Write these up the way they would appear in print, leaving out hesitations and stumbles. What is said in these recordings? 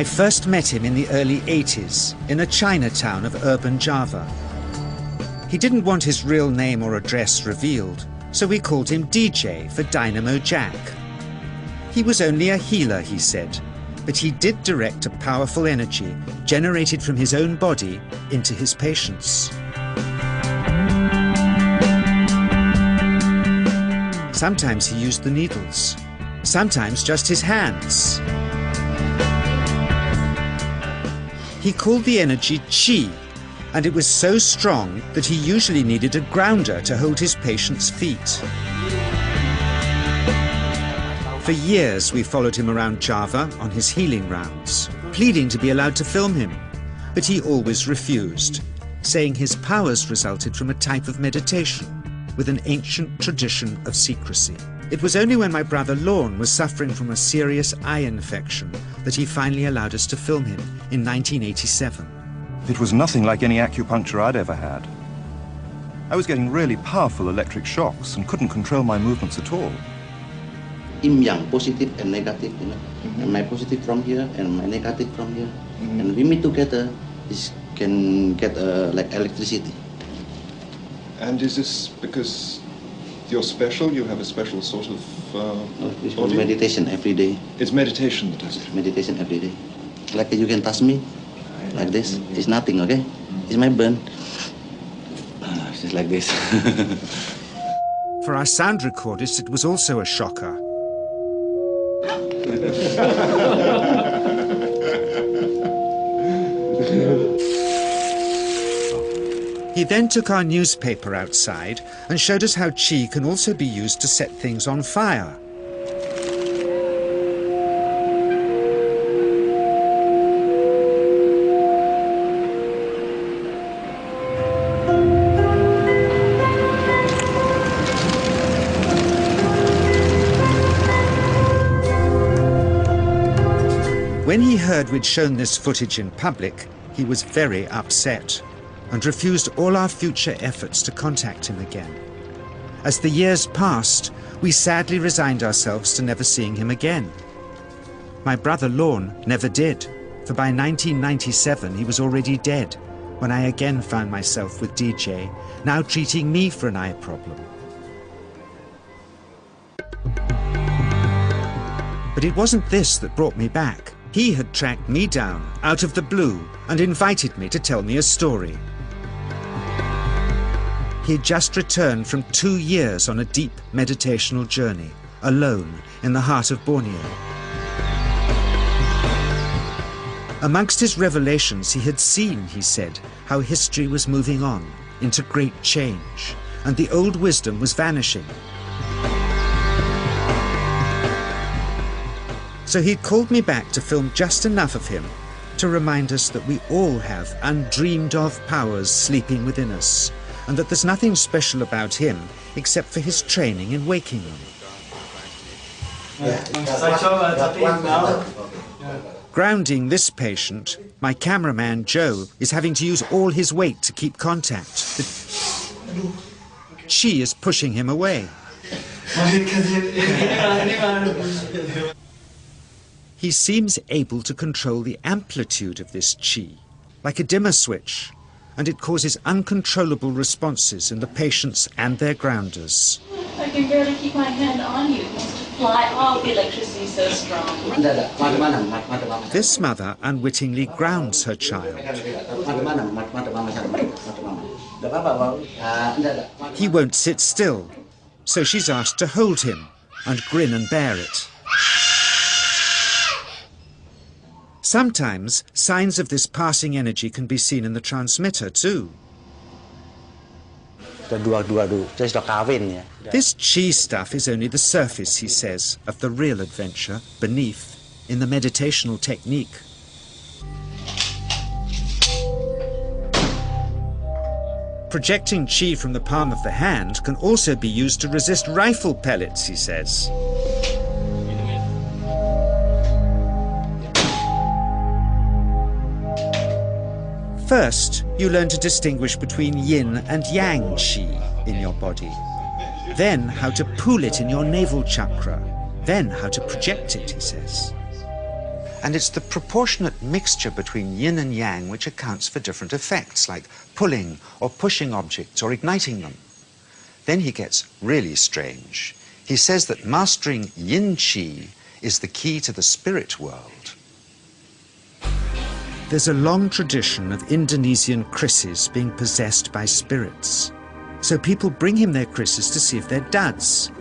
I first met him in the early 80s in a Chinatown of urban Java. He didn't want his real name or address revealed, so we called him DJ for Dynamo Jack. He was only a healer, he said, but he did direct a powerful energy generated from his own body into his patients. Sometimes he used the needles, sometimes just his hands. He called the energy Qi, and it was so strong that he usually needed a grounder to hold his patients' feet. For years we followed him around Java on his healing rounds, pleading to be allowed to film him, but he always refused, saying his powers resulted from a type of meditation with an ancient tradition of secrecy. It was only when my brother Lorne was suffering from a serious eye infection that he finally allowed us to film him in 1987. It was nothing like any acupuncture I'd ever had. I was getting really powerful electric shocks and couldn't control my movements at all. Yin yang, positive and negative, you know. And my positive from here and my negative from here. And we meet together, this can get like electricity. And is this because you're special? You have a special sort of it's meditation every day. It's meditation that does it? Meditation every day. Like you can touch me, like this. It's nothing, okay? It's my burn. It's just like this. For our sound recordist, it was also a shocker. He then took our newspaper outside and showed us how Qi can also be used to set things on fire. When he heard we'd shown this footage in public, he was very upset and refused all our future efforts to contact him again. As the years passed, we sadly resigned ourselves to never seeing him again. My brother Lorne never did, for by 1997 he was already dead, when I again found myself with DJ, now treating me for an eye problem. But it wasn't this that brought me back. He had tracked me down out of the blue and invited me to tell me a story. He had just returned from 2 years on a deep meditational journey, alone in the heart of Borneo. Amongst his revelations, he had seen, he said, how history was moving on into great change, and the old wisdom was vanishing. So he'd called me back to film just enough of him to remind us that we all have undreamed of powers sleeping within us, and that there's nothing special about him except for his training in waking them. Grounding this patient, my cameraman Joe is having to use all his weight to keep contact. The Qi is pushing him away. He seems able to control the amplitude of this Qi, like a dimmer switch, and it causes uncontrollable responses in the patients and their grounders. I can barely keep my hand on you. It wants to fly off. The electricity is so strong. This mother unwittingly grounds her child. He won't sit still, so she's asked to hold him and grin and bear it. Sometimes signs of this passing energy can be seen in the transmitter too. This Qi stuff is only the surface, he says, of the real adventure beneath, in the meditational technique. Projecting Qi from the palm of the hand can also be used to resist rifle pellets, he says. First, you learn to distinguish between yin and yang Qi in your body. Then how to pool it in your navel chakra. Then how to project it, he says. And it's the proportionate mixture between yin and yang which accounts for different effects, like pulling or pushing objects or igniting them. Then he gets really strange. He says that mastering yin qi is the key to the spirit world. There's a long tradition of Indonesian krisis being possessed by spirits. So people bring him their krisis to see if they're duds.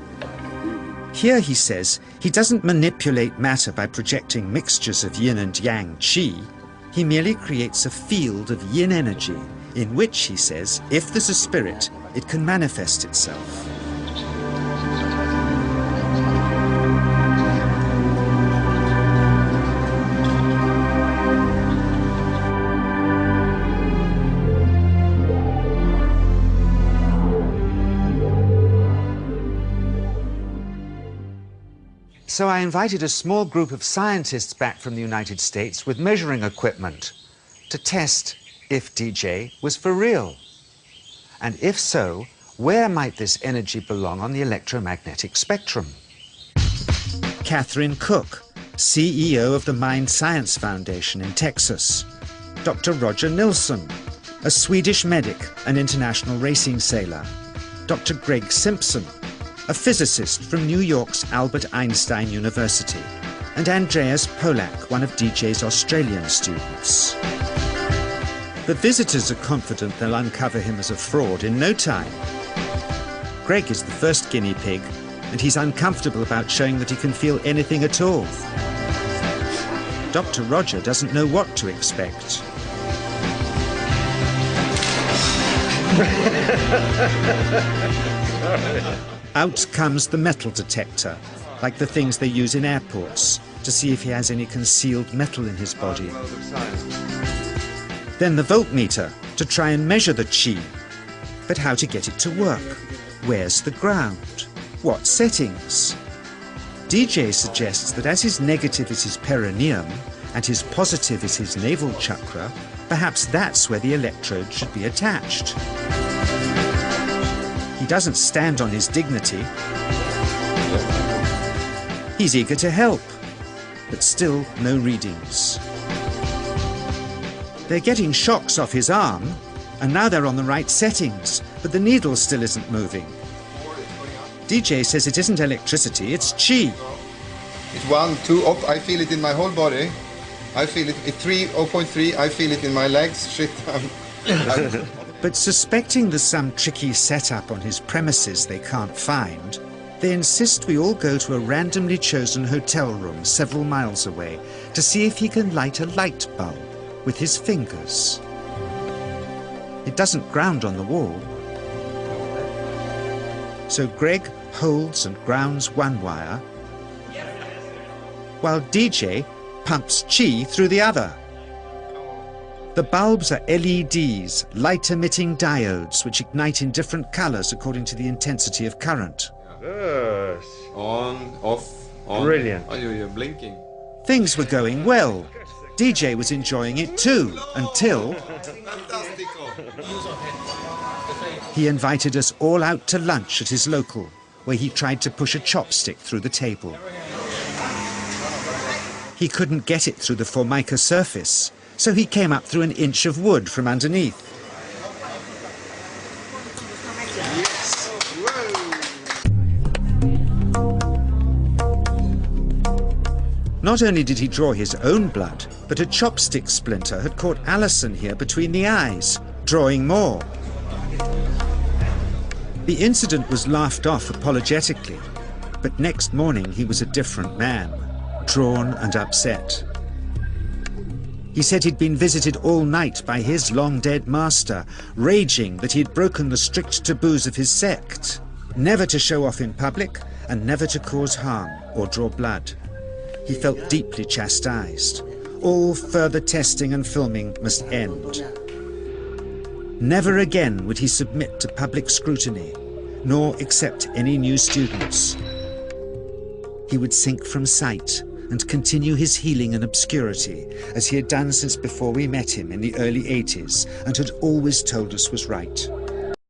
Here, he says, he doesn't manipulate matter by projecting mixtures of yin and yang qi. He merely creates a field of yin energy in which, he says, if there's a spirit, it can manifest itself. So I invited a small group of scientists back from the United States with measuring equipment to test if DJ was for real. And if so, where might this energy belong on the electromagnetic spectrum? Catherine Cook, CEO of the Mind Science Foundation in Texas. Dr. Roger Nilsson, a Swedish medic and international racing sailor. Dr. Greg Simpson, a physicist from New York's Albert Einstein University, and Andreas Polak, one of DJ's Australian students. The visitors are confident they'll uncover him as a fraud in no time. Greg is the first guinea pig, and he's uncomfortable about showing that he can feel anything at all. Dr. Roger doesn't know what to expect. Out comes the metal detector, like the things they use in airports, to see if he has any concealed metal in his body. Then the voltmeter, to try and measure the qi. But how to get it to work? Where's the ground? What settings? DJ suggests that as his negative is his perineum, and his positive is his navel chakra, perhaps that's where the electrode should be attached. He doesn't stand on his dignity. He's eager to help, but still no readings. They're getting shocks off his arm, and now they're on the right settings, but the needle still isn't moving. DJ says it isn't electricity, it's qi. It's 1, 2, up. I feel it in my whole body. I feel it at 3, 0.3. I feel it in my legs. Shit. But suspecting there's some tricky setup on his premises they can't find, they insist we all go to a randomly chosen hotel room several miles away to see if he can light a light bulb with his fingers. It doesn't ground on the wall. So Greg holds and grounds one wire, while DJ pumps qi through the other. The bulbs are LEDs, light-emitting diodes, which ignite in different colors according to the intensity of current. Yes. On, off, on. Brilliant. Oh, you're blinking. Things were going well. DJ was enjoying it too, until he invited us all out to lunch at his local, where he tried to push a chopstick through the table. He couldn't get it through the formica surface, so he came up through an inch of wood from underneath. Not only did he draw his own blood, but a chopstick splinter had caught Alison here between the eyes, drawing more. The incident was laughed off apologetically, but next morning he was a different man, drawn and upset. He said he'd been visited all night by his long-dead master, raging that he'd broken the strict taboos of his sect, never to show off in public and never to cause harm or draw blood. He felt deeply chastised. All further testing and filming must end. Never again would he submit to public scrutiny, nor accept any new students. He would sink from sight and continue his healing in obscurity, as he had done since before we met him in the early 80s and had always told us was right.